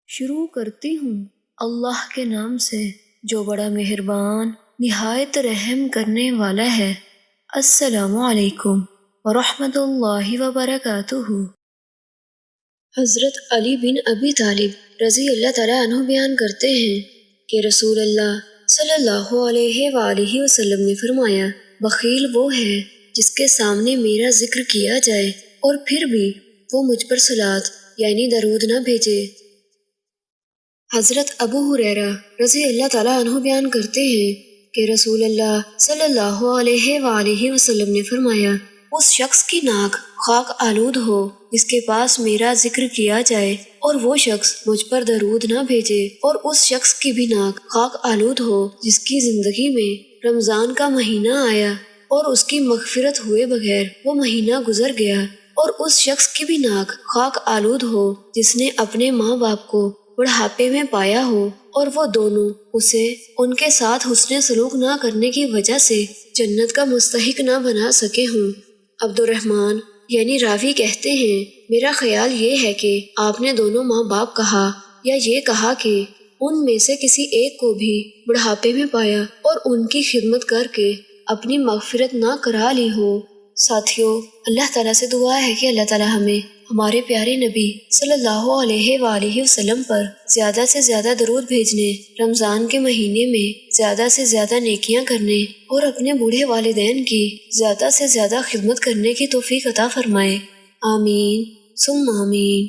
شروع کرتی ہوں اللہ کے نام سے جو بڑا مہربان نہایت رحم کرنے والا ہے۔ السلام علیکم ورحمۃ اللہ وبرکاتہ۔ حضرت علی بن ابی طالب رضی اللہ تعالیٰ عنہ بیان کرتے ہیں کہ رسول اللہ صلی اللہ علیہ وآلہ وسلم نے فرمایا، بخیل وہ ہے جس کے سامنے میرا ذکر کیا جائے اور پھر بھی وہ مجھ پر صلاۃ یعنی درود نہ بھیجے۔ حضرت ابو ہریرہ رضی اللہ تعالیٰ عنہ بیان کرتے ہیں کہ رسول اللہ صلی اللہ علیہ وآلہ وسلم نے فرمایا، اس شخص کی ناک خاک آلود ہو جس کے پاس میرا ذکر کیا جائے اور وہ شخص مجھ پر درود نہ بھیجے، اور اس شخص کی بھی ناک خاک آلود ہو جس کی زندگی میں رمضان کا مہینہ آیا اور اس کی مغفرت ہوئے بغیر وہ مہینہ گزر گیا، اور اس شخص کی بھی ناک خاک آلود ہو جس نے اپنے ماں باپ کو بڑھاپے میں پایا ہو اور وہ دونوں اسے ان کے ساتھ حسن سلوک نہ کرنے کی وجہ سے جنت کا مستحق نہ بنا سکے ہوں۔ عبد الرحمن یعنی راوی کہتے ہیں، میرا خیال یہ ہے کہ آپ نے دونوں ماں باپ کہا، یا یہ کہا کہ ان میں سے کسی ایک کو بھی بڑھاپے میں پایا اور ان کی خدمت کر کے اپنی مغفرت نہ کرا لی ہو۔ ساتھیوں، اللہ تعالیٰ سے دعا ہے کہ اللہ تعالیٰ ہمیں ہمارے پیارے نبی صلی اللہ علیہ وآلہ وسلم پر زیادہ سے زیادہ درود بھیجنے، رمضان کے مہینے میں زیادہ سے زیادہ نیکیاں کرنے اور اپنے بوڑھے والدین کی زیادہ سے زیادہ خدمت کرنے کی توفیق عطا فرمائے۔ آمین ثم آمین۔